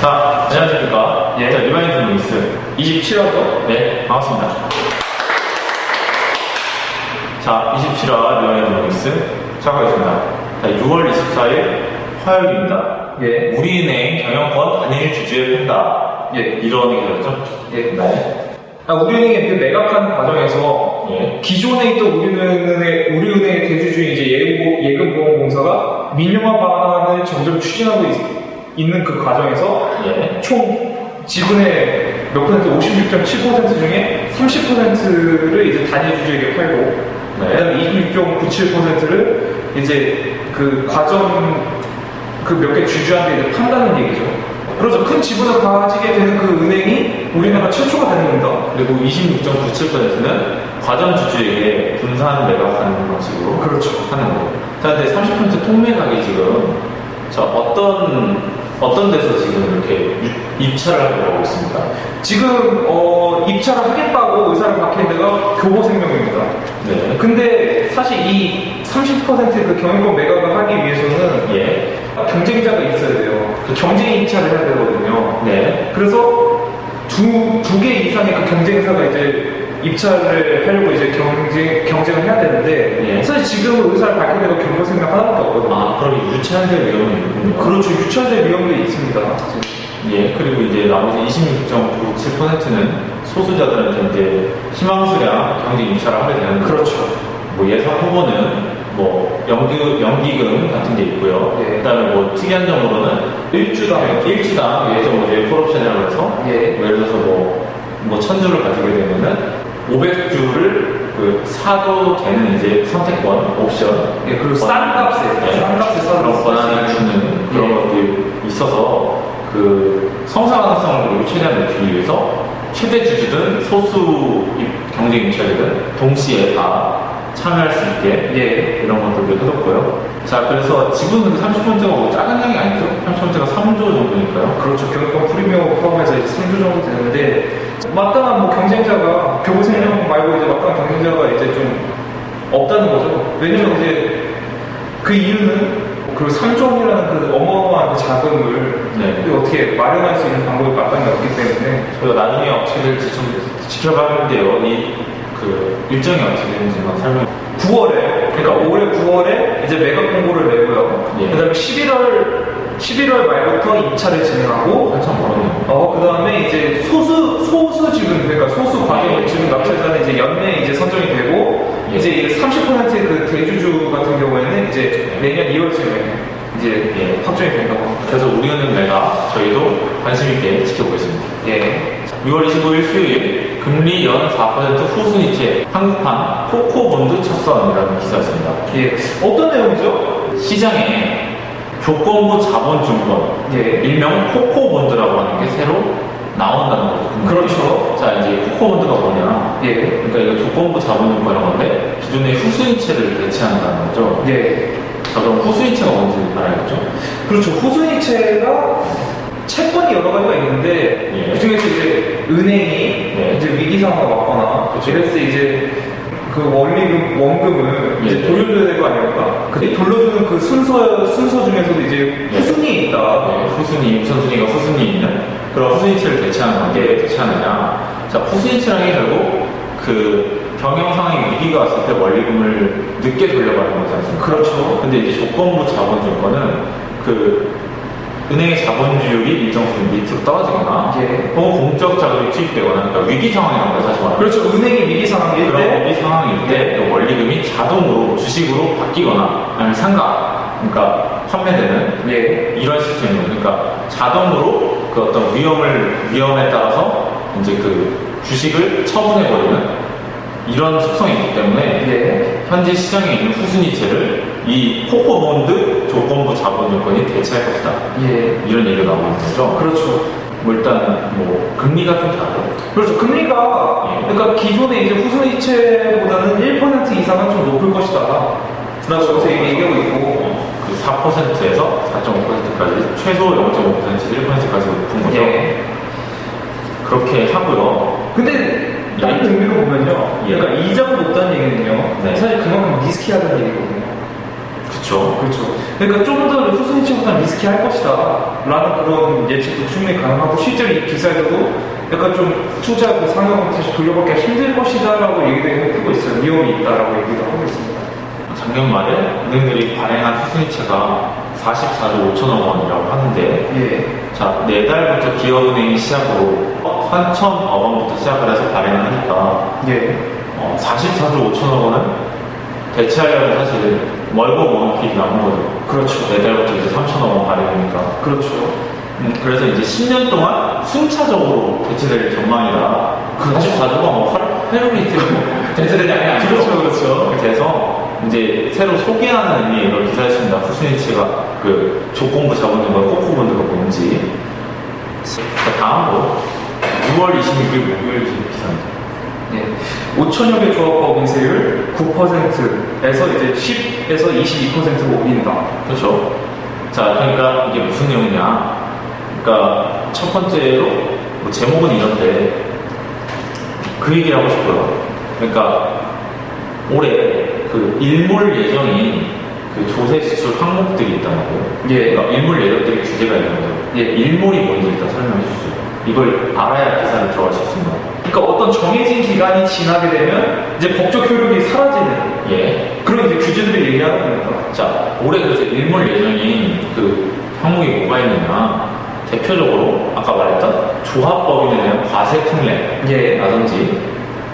자, 안녕하십니까. 예. 자, 리바이트 뉴스 27화죠? 네, 반갑습니다. 자, 27화 리바이트 뉴스 시작하겠습니다. 자, 6월 24일 화요일입니다. 예. 우리은행 경영권 단일 주주에 팬다. 예. 이런 얘기였죠? 예. 네. 우리은행의 그 매각하는 과정에서 예. 기존에 있던 우리은행의 대주주인 이제 예금보험공사가 민영화 방안을 점점 추진하고 있는 그 과정에서 예. 총 지분의 몇 퍼센트, 56.7% 중에 30%를 이제 단일 주주에게 팔고, 네. 그다음에 26.97%를 이제 그 과점 그 몇 개 주주한테 이제 판다는 얘기죠. 그래서 큰 지분을 가지게 되는 그 은행이 우리나라 최초가 되는 겁니다. 그리고 26.97%는 과점 주주에게 분산 매각하는 방식으로 그렇죠. 하는 거예요. 자, 근데 30% 통매각이 지금 자, 어떤 데서 지금 이렇게 입찰을 하고 있습니다. 지금 입찰을 하겠다고 의사를 밝힌 데가 교보생명입니다. 네. 근데 사실 이 30%그 경영권 매각을 하기 위해서는 예. 경쟁자가 있어야 돼요. 그 경쟁 입찰을 해야 되거든요. 네. 그래서 두 개 이상의 그 경쟁사가 이제 입찰을 하려고 이제 경쟁을 해야 되는데, 예. 사실 지금 의사를 밝힌 데가 교보생명 하나밖에 없거든요. 아, 그럼 유찰될 위험이 있군요. 그렇죠. 유찰될 위험도 있습니다. 예. 그리고 이제 나머지 26.97%는 소수자들한테 이제 희망수량 경쟁 입찰을 하게 되는 거죠. 그렇죠. 뭐 예상 후보는 뭐 연기금 같은 게 있고요. 예. 그다음에 뭐 특이한 점으로는 일주당 1.5의 콜옵션이라고 해서 예. 뭐 예를 들어서 뭐 1000주를 가지게 되면은 500주를 그 사도 되는 이제 선택권 옵션. 예, 그리고 싼 값에 그런 권한을 주는 그런 예. 것들이 있어서 그 성사 가능성을 최대한 높이기 위해서 최대 주주든 소수 경쟁 입찰이든 동시에 다 참여할 수 있게 예. 이런 것들도 해뒀고요. 자, 그래서 지분은 30%가 뭐 작은 양이 아니죠? 30%가 3조 정도니까요. 그렇죠. 경영권 프리미엄 포함해서 이제 3조 정도 되는데, 마땅한 뭐 경쟁자가, 교보생명 말고 이제 마땅한 경쟁자가 이제 좀 없다는 거죠. 왜냐면 이제 그 이유는 그 3조원이라는 그 어마어마한 그 자금을 네. 어떻게 마련할 수 있는 방법이 마땅히 없기 때문에. 저희가 나중에 어떻게 될지 좀 지켜봐야겠는데요. 그 일정이 어떻게 되는지만 설명. 9월에, 그러니까 올해 9월에 이제 매각 공고를 내고요. 예. 그 다음에 11월 말부터 입찰을 진행하고, 한참 멀었네요. 그 다음에 이제 소수 지분, 그러니까 소수 과정 지분 납치자는 이제 연내 이제 선정이 되고, 예. 이제 30%의 그 대주주 같은 경우에는 이제 내년 2월쯤에 이제 예. 확정이 된다고 합니다. 그래서 우리은행 매각 저희도 관심 있게 지켜보겠습니다. 예. 6월 25일 수요일 금리 연 4% 후순위채 한국판 코코본드 첫선이라는 기사였습니다. 예. 어떤 내용이죠? 시장에 조건부 자본증권, 예. 일명 코코본드라고 하는 게 새로 나온다는 거죠. 그렇죠. 자, 이제 코코본드가 뭐냐? 예. 그러니까 이거 조건부 자본증권이라는 건데 기존의 후순위채를 대체한다는 거죠. 예. 자, 그럼 후순위채가 뭔지 알아야겠죠? 그렇죠. 후순위채가 채권이 여러 가지가 있는데, 예. 그 중에서 이제 은행이 예. 이제 위기 상황을 왔거나, 그렇죠. 이랬을 때 이제 그 원금을 예. 이제 돌려줘야 될 거 아닙니까? 근데 돌려주는 그 순서 중에서도 이제 예. 후순위에 있다. 네, 후순위, 우선순위가 후순위에 있는 그런 후순위채를 대체하는 관계에 대체하느냐. 자, 후순위채라는 게 결국 그 경영 상황에 위기가 왔을 때 원리금을 늦게 돌려받는 거지 않습니까? 그렇죠. 근데 이제 조건부 자본증권은 그 은행의 자본주율이 일정 수준 밑으로 떨어지거나 예. 혹은 공적 자금이 투입되거나 그러니까 위기 상황이라는 걸 사실 말하는 그렇죠. 은행이 위기 상황일 그런 때, 위기 상황일 때 그 원리금이 자동으로 주식으로 바뀌거나 아니면 상가, 그러니까 판매되는 예. 이런 시스템이에요. 그러니까 자동으로 그 어떤 위험에 따라서 이제 그 주식을 처분해버리는 이런 특성이 있기 때문에 예. 현재 시장에 있는 후순위채를 이 코코본드 조건부 자본증권이 대체할 것이다. 예. 이런 얘기가 나오는 거죠. 그렇죠. 뭐 일단 뭐 금리가 좀 다르죠. 그렇죠. 금리가, 예. 그러니까 기존의 이제 후순위채보다는 1% 이상은 좀 높을 것이다. 라고 그렇죠. 얘기하고 있고, 그 4%에서 4.5%까지 최소 0.5%에서 1%까지 높은 거죠. 예. 그렇게 하고요. 근데 다른 의미로 보면요. 예. 그러니까 이자가 높다는 얘기는요. 네. 사실 그만큼 리스키하다는 얘기거든요. 그쵸. 그렇죠. 그렇죠. 그러니까 좀 더 후순위층보다 리스키할 것이다 라는 그런 예측도 충분히 가능하고 실제로 이 기사에서도 약간 좀 투자 그 상여금 다시 돌려받기가 힘들 것이다 라고 얘기도 해주고 있어요. 위험이 있다라고 얘기도 하고 있습니다. 작년 말에 은행들이 발행한 후순위채가 44조 5천억 원이라고 하는데 예. 자, 내달부터 기업은행이 시작으로 3천억 원부터 시작을 해서 발행을 하니까 예. 44조 5천억 원은 대체하려면 사실 멀고 먼 길이 남은 거죠. 그렇죠. 내달부터 이제 3천억 원 발행이니까. 그렇죠. 그래서 이제 10년 동안 순차적으로 대체될 전망이다. 44조가 뭐 하루 이틀 대체되는 게 아니죠. 그렇죠. 그래서 이제 새로 소개하는 의미의 이걸 기사에 씁니다. 후순위치가 그 조건부 자본금과 코코본드가 뭔지. 자, 다음으로 6월 26일 목요일 기사입니다. 네. 5천여 개 조합 법인세율 9%에서 이제 10에서 22%로 올린다. 그렇죠. 자, 그러니까 이게 무슨 내용이냐. 그러니까 첫 번째로 뭐 제목은 이런데 그 얘기를 하고 싶어요. 그러니까 올해 그 일몰 예정인 그 조세 지출 항목들이 있단 말이에요. 예. 그러니까 일몰 예정들이 주제가 있는 거죠. 예. 일몰이 뭔지 일단 설명해 주시죠. 이걸 알아야 기사를 들어갈 수 있습니다. 그러니까 어떤 정해진 기간이 지나게 되면 이제 법적 효력이 사라지는 예. 그런 이제 규제들을 얘기하는 겁니다. 자, 올해 그래서 일몰 예정인 그 항목이 뭐가 있느냐. 대표적으로 아까 말했던 조합법인에 대한 과세 특례라든지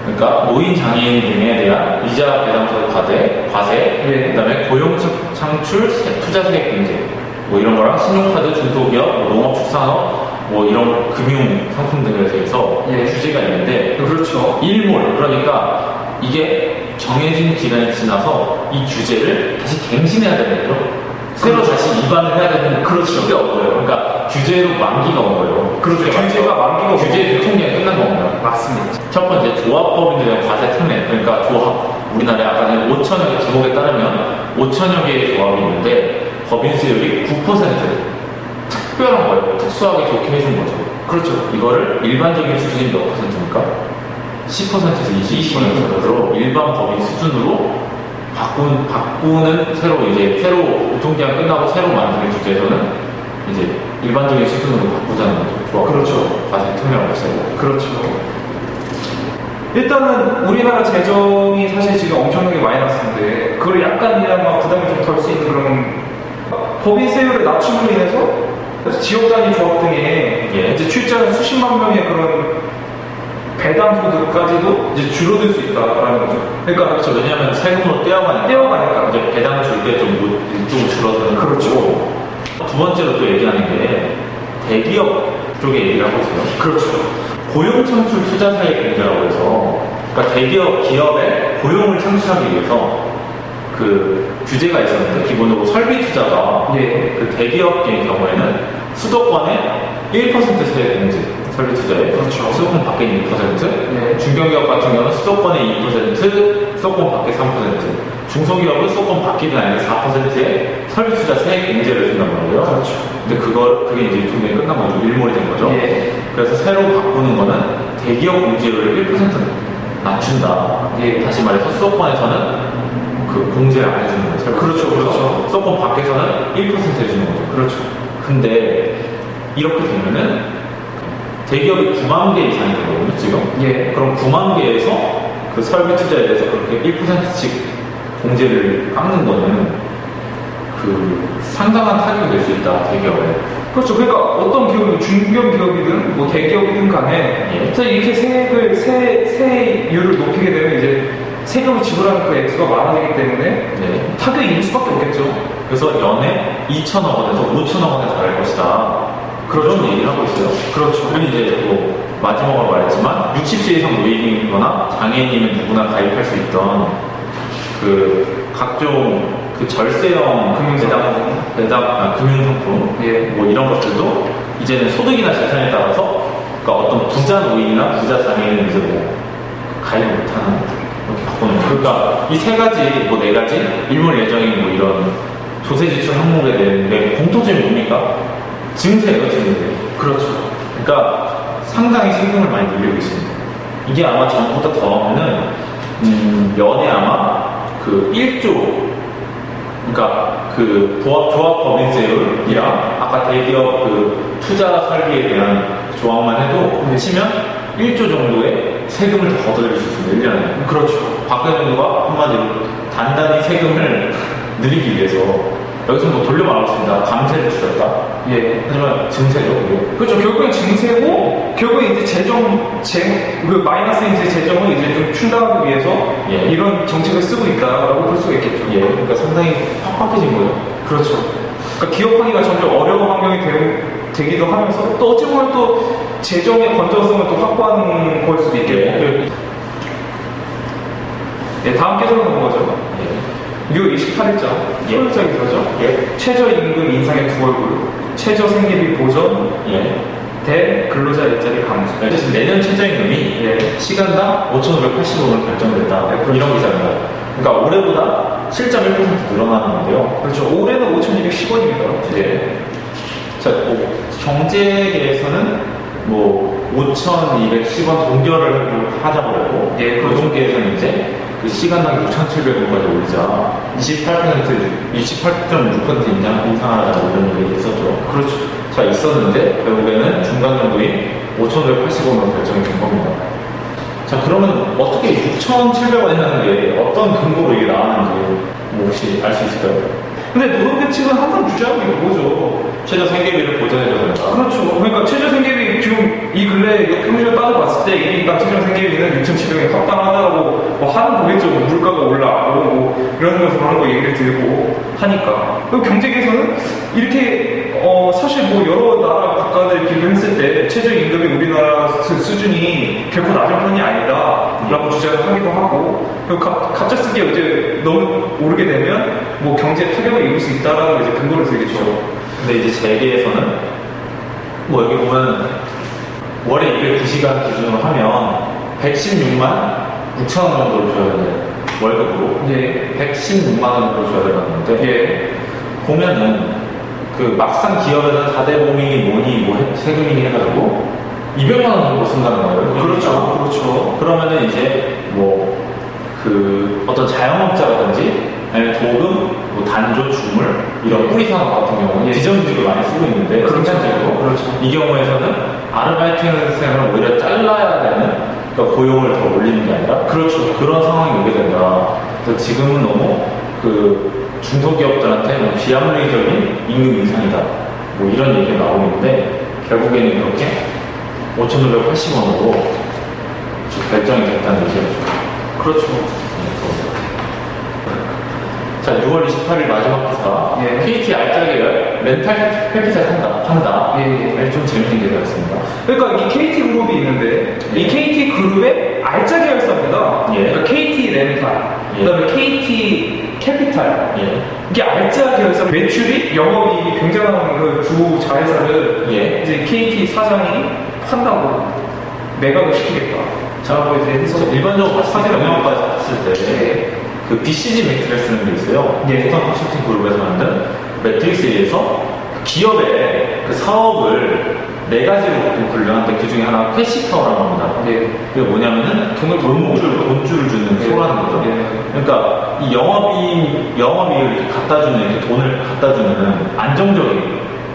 그러니까 노인 장애인 등에 대한 이자 배당서 과세, 예. 그다음에 고용 창출 투자 세액 공제 뭐 이런 거랑 신용카드 중소기업, 뭐 농업축산업 뭐 이런 금융 상품 등에 대해서 예. 규제가 있는데 그렇죠. 일몰 그러니까 이게 정해진 기간이 지나서 이 규제를 다시 갱신해야 되는 거죠. 새로 그렇죠. 다시 위반을 해야 되는 그런 그렇죠. 게 온 거예요. 그러니까 규제로 만기가 온 거예요. 그렇죠. 규제가 만기가 온 규제 유통기한이 끝난 겁니다. 맞습니다. 첫 번째 조합법인에 대한 과세 특례 그러니까 조합 우리나라에 아까 5천여 개 제목에 따르면 5천여 개의 조합이 있는데 법인세율이 9% 특별한 거예요. 특수하게 좋게 해준 거죠. 그렇죠. 이거를 일반적인 수준이 몇 퍼센트입니까? 10%에서 20%로 일반 법인 수준으로 바꾸는 새로 유통기한 끝나고 새로 만드는 주제에서는 이제 일반적인 수준으로 바꾸자는 거죠. 조합. 그렇죠. 과세 특례가 없어요. 그렇죠. 일단은 우리나라 재정이 사실 지금 엄청나게 마이너스인데 그걸 약간이나마 부담을 좀 덜 수 있는 그런 법인세율을 낮춤으로 인해서 지역 단위 조합 등에 예. 이제 출자한 수십만 명의 그런 배당 소득까지도 이제 줄어들 수 있다라는 거죠. 그러니까 그렇죠. 왜냐하면 세금으로 떼어가니까 이제 배당 줄 때 좀 일종 줄어드는 그렇죠. 거고. 두 번째로 또 얘기하는 게 대기업 쪽에 얘기를 하고 있어요. 그렇죠. 고용 창출 투자 사익 공제라고 해서 그러니까 대기업 기업에 고용을 창출하기 위해서 그 규제가 있었는데 기본적으로 설비 투자가 예. 그 대기업의 경우에는 수도권에 1% 세액 공제 설비 투자에 그렇죠. 수도권 밖에 2%, 네. 중견기업 같은 경우는 수도권에 2%, 수도권 밖에 3%, 중소기업은 수도권 밖이든 아니든 4%의 설비 투자 세액 공제를 준단 말이에요. 그렇죠. 근데 그게 이제 유통기한이 끝난 거죠. 일몰이 된 거죠. 예. 그래서 새로 바꾸는 거는 대기업 공제율을 1% 낮춘다. 예. 다시 말해서 수도권에서는 그 공제를 안 해주는 거죠. 그렇죠, 그렇죠. 수도권 밖에서는 1% 해주는 거죠. 그렇죠. 근데 이렇게 되면은 대기업이 9만 개 이상이 되거든요, 지금. 예. 그럼 9만 개에서 그 설비 투자에 대해서 그렇게 1%씩 공제를 깎는 거는 그 상당한 타격이 될 수 있다, 대기업에. 그렇죠. 그러니까 어떤 기업이든 중견 기업이든 뭐 대기업이든 간에 예. 사실 이렇게 세율을 높이게 되면 이제 세금을 지불하는 그 액수가 많아지기 때문에 네. 타격이 있을 수밖에 없겠죠. 그래서 연에 2천억 원에서 5천억 원에 달할 것이다. 그런 얘기를 하고 있어요. 그렇죠. 그리고 이제 뭐 마지막으로 말했지만 60세 이상 노인이거나 장애인이면 누구나 가입할 수 있던 그 각종 그 절세형 금융상품 예. 뭐 이런 것들도 이제는 소득이나 재산에 따라서 그러니까 어떤 부자 노인이나 부자 장애인은 이제 뭐 가입 못하는 이렇게 바꾸는 거예요. 그러니까 이 세 가지 뭐 네 가지 일몰 예정인 뭐 이런 조세 지출 항목에 대한 공통점이 뭡니까? 증세예요, 증세. 그렇죠. 그러니까 상당히 세금을 많이 늘리고 있습니다. 이게 아마 전보다 더 하면은 연에 아마 그 1조 그러니까 그 조합 법인세율이랑 아까 대기업 그 투자 설비에 대한 조항만 해도 치면 1조 정도의 세금을 더 걷어들일 수 있습니다. 1년에. 그렇죠. 박근혜 정부가 한마디로 단단히 세금을 늘리기 위해서 여기서 뭐 돌려 말하겠습니다. 감세를 줄였다. 예. 하지만 증세죠. 그게. 그렇죠. 결국엔 증세고, 결국엔 이제 그 마이너스 이제 재정을 이제 좀 충당하기 위해서 예. 이런 정책을 쓰고 있다라고 볼 수가 있겠죠. 예. 그러니까 상당히 팍팍해진 거예요. 그렇죠. 그러니까 기업하기가 점점 어려운 환경이 되기도 하면서 또 어찌 보면 또 재정의 건전성을 또 확보하는 걸 수도 있겠고. 예. 예, 다음 개정은 넘어가죠. 예. 6월 28일자 소유자 기사죠. 예. 최저임금 인상의 9월분, 최저생계비 보전, 예. 대근로자 일자리 감소. 어쨌든 내년 최저임금이 예. 시간당 5,580원을 결정됐다. 네, 그렇죠. 이런 기사입니다. 그러니까 올해보다 7.1% 늘어나는 건데요. 그렇죠. 올해는 5,210원입니다. 예. 자, 뭐 경제계에서는 뭐 5,210원 동결을 하자고 그랬고, 예, 그렇죠. 노동계에서는 이제 그 시간당 6,700원까지 올리자 28.6% 인상하자고 이런 얘기 있었죠. 그렇죠. 자, 있었는데 결국에는 중간 정도인 5,580원으로 결정이 된 겁니다. 자, 그러면 어떻게 6,700원이라는 게 어떤 근거로 이게 나왔는지 뭐 혹시 알 수 있을까요? 근데 노동계 측은 항상 주장하는 게 그거죠. 최저 생계비를 보전해줘야 된다. 그렇죠. 그러니까 최저생계비 지금 이 근래 평균을 따져봤을 때 일단 최저생계비는 6,700원이 합당하다고 뭐 하는 거겠죠. 뭐 물가가 올라가고 뭐 이런 거에서 그런 거 얘기를 들고 하니까. 그리고 경제계에서는 이렇게 사실 뭐 여러 나라 국가들 비교했을 때 최저임금이 우리나라 수준이 결코 낮은 편이 아니다라고 주장을 하기도 하고, 그리고 갑작스럽게 이제 너무 오르게 되면 뭐 경제 타격을 입을 수 있다라는 이제 근거를 들겠죠. 근데 이제 재계에서는 뭐 여기 보면 월에 209시간 기준으로 하면 116만 6천 원 정도를 줘야 돼요. 월급으로. 예. 116만 원 정도 줘야 되는데 예. 보면은 그 막상 기업에서 다대보험이니 뭐니 뭐 세금이니 해가지고 200만 원 정도 쓴다는 거예요. 그렇죠. 그렇죠. 그러면은 이제 뭐 그 어떤 자영업자라든지 아니면 도금, 뭐 단조, 주물 이런 뿌리 산업 같은 경우는 비정규직을 많이 쓰고 있는데 생산적으로 그렇죠. 이 경우에서는 아르바이트생을 오히려 잘라야 되는, 그러니까 고용을 더 올리는 게 아니라 그렇죠. 그런 상황이 오게 된다. 그래서 지금은 너무 그 중소기업들한테 뭐 비합리적인 임금 인상이다. 뭐 이런 얘기가 나오고 있는데 결국에는 이렇게 5,580원으로 결정이 됐다는 얘기죠. 그렇죠. 자, 6월 28일 마지막 기사. 예. KT 알짜 계열 렌탈 패키지 판다. 예. 좀 재밌는 기사였습니다. 그러니까 이 KT 그룹이 있는데 예. 이 KT 그룹의 알짜 계열사입니다. 예. 그러니까 KT 렌탈, 예. 그다음에 KT 캐피탈. 예. 이게 알짜 계열사 매출이 영업이 굉장한 그 주 자회사를 예. 이제 KT 사장이 판다고 매각을 시키겠다. 자, 뭐 이제 해서 일반적으로 사진 영향까지 봤을 때 예. 그 BCG 매트릭스라는 게 있어요. 예. 부산 컨설팅 그룹에서 만든 매트릭스에서 기업의 그 사업을 4가지로 분류하는데 그 중에 하나 캐시카우라고 합니다. 예. 그게 뭐냐면은 돈줄을 주는 예. 소라는 거죠. 예. 그러니까 이 영업이익을 이렇게 갖다 주는, 이렇게 돈을 갖다 주는 안정적인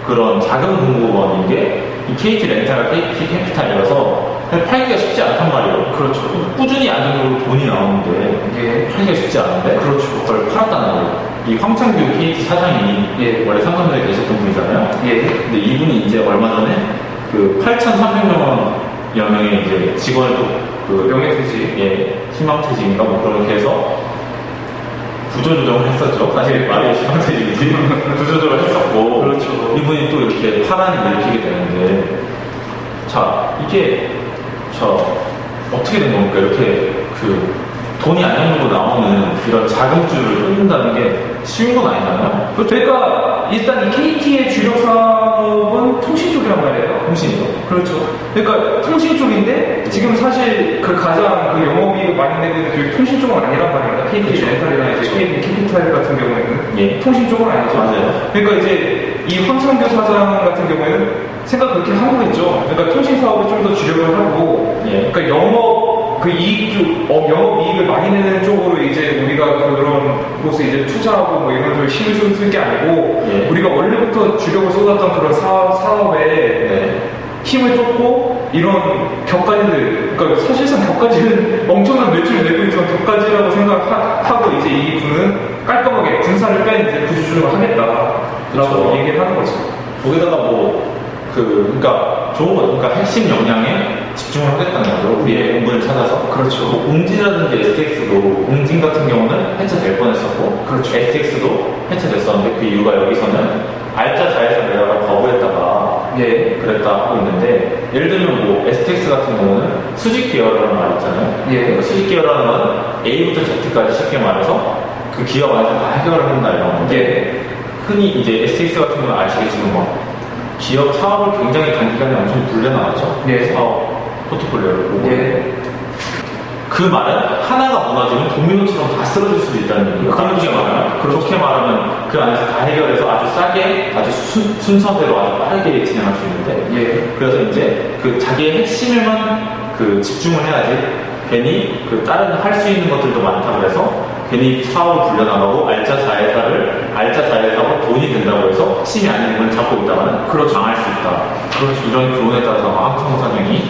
그런 자금 공급원인 게 이 KT 렌탈과 KT 캐피탈이라서 팔기가 쉽지 않단 말이에요. 그렇죠. 꾸준히 안정적으로 돈이 나오는데 예. 팔기가 쉽지 않은데 그렇죠. 그걸 팔았다는 거예요. 이 황창규 KT 사장이 예. 원래 삼성전자에 계셨던 분이잖아요. 예. 근데 이분이 이제 얼마 전에 그 8,300명 명의 이제 직원을 또그 명예퇴직. 예, 희망퇴직인가 뭐 그렇게 해서 구조조정을 했었죠. 사실 말이 희망퇴직이지. 구조조정을 했었고. 그렇죠. 이분이 또 이렇게 파란을 일으키게 되는데, 자, 이게, 어떻게 된 겁니까? 이렇게 그 돈이 안정적으로 나오는 이런 자금줄을 끊는다는 게 쉬운 건 아니잖아요. 그러니까 일단 이 KT의 주력 사업은 통신 쪽이란 말이에요. 통신이요. 그렇죠. 그러니까 통신 쪽인데 지금 사실 그 가장 그 영업이익을 많이 내고 있는 쪽이 통신 쪽은 아니란 말입니다. KT 그렇죠. 렌탈이나 이제 그렇죠. KT 캐피탈 같은 경우에는 예. 통신 쪽은 아니죠. 맞아요. 그러니까 이제 이 황창규 사장 같은 경우에는 생각 그렇게 한 거겠죠. 그러니까 통신 사업에 좀 더 주력을 하고, 예. 그러니까 그 이익 쪽, 영업 이익을 많이 내는 쪽으로 이제 우리가 그런 곳에 이제 투자하고 뭐 이런 걸 힘을 쓸 게 아니고 예. 우리가 원래부터 주력을 쏟았던 그런 사업에 네. 힘을 쏟고 이런 격가지들, 그러니까 사실상 격가지는 엄청난 매출을 내고 있지만 격가지라고 생각하고 이제 이 분은 깔끔하게 군사를 뺀 이제 부주주를 하겠다라고 그렇죠. 얘기를 하는 거죠. 거기다가 그러니까 좋은 거, 그러니까 핵심 역량에 집중을 하겠다는 거죠. 우리의 공분을 찾아서. 그렇죠. 뭐 웅진이라든지 STX도, 웅진 같은 경우는 해체될 뻔했었고, 그렇죠. STX도 해체됐었는데 그 이유가 여기서는 알짜 자회사 매각을 거부했다가 예. 그랬다 하고 있는데, 예를 들면 뭐 STX 같은 경우는 수직 계열이라는 말 있잖아요. 예. 그 수직 계열이라는 건 A부터 Z까지 쉽게 말해서 그 기업 안에서 다 해결을 한다 이런 건데, 예. 흔히 이제 STX 같은 경우는 아시겠지만 기업 사업을 굉장히 단기간에 엄청 불려나가죠. 예. 사업 포트폴리오를 보고. 예. 그 말은 하나가 무너지면 도미노처럼 다 쓰러질 수도 있다는 얘기예요. 그렇게 말하면, 그렇게 말하면 그 안에서 다 해결해서 아주 싸게, 아주 순서대로 아주 빠르게 진행할 수 있는데, 예. 그래서 이제 그 자기의 핵심에만 그 집중을 해야지 괜히 그 다른 할 수 있는 것들도 많다 그래서 괜히 사업을 불려나가고 알짜 자회사가 돈이 된다고 해서 핵심이 아닌 걸 잡고 있다가는 그렇죠. 망할 수 있다. 그렇죠. 이런 교훈에 따라서 황청 사장이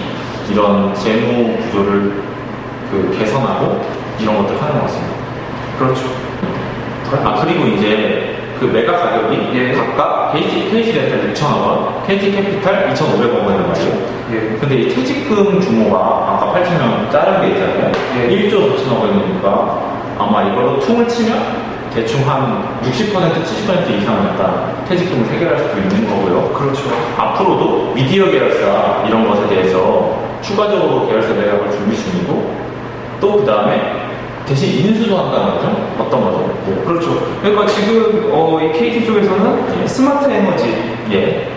이런 재무 구조를 그 개선하고 이런 것들 하는 것 같습니다. 그렇죠. 그리고 이제 그 매각 가격이 예. 각각 KC렌탈 6,000원, KT캐피탈 2,500원이란 말이에요. 예. 근데 이 퇴직금 규모가 아까 8,000원 자른 게 있잖아요. 예. 1조 4천억 원이니까 아마 이걸로 퉁을 치면 대충 한 60%, 70% 이상은 일단 퇴직금을 해결할 수도 있는 거고요. 그렇죠. 앞으로도 미디어 계열사 이런 것에 대해서 추가적으로 계열사 매각을 준비 중이고 또 그 다음에 대신 인수도 한다는 거죠? 어떤 거죠? 뭐. 그렇죠. 그러니까 지금 이 KT 쪽에서는 예. 스마트 에너지 예.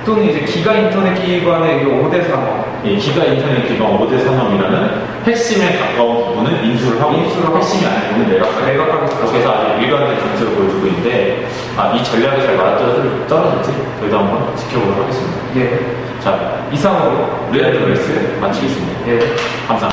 또는 이제 기가 인터넷 기반의 5대 산업 이 기가 인터넷 기반 5대 산업이라는 핵심에 가까운 부분은 인수를 하고 핵심이 아닌 부분은 매각하겠다. 그래서 아주 일관된 정책을 보여주고 있는데 이 전략이 잘 맞아떨어질지 저희도 한번 지켜보도록 하겠습니다. 예. 자, 이상으로 리얼 드레스 마치겠습니다. 예. 감사합니다.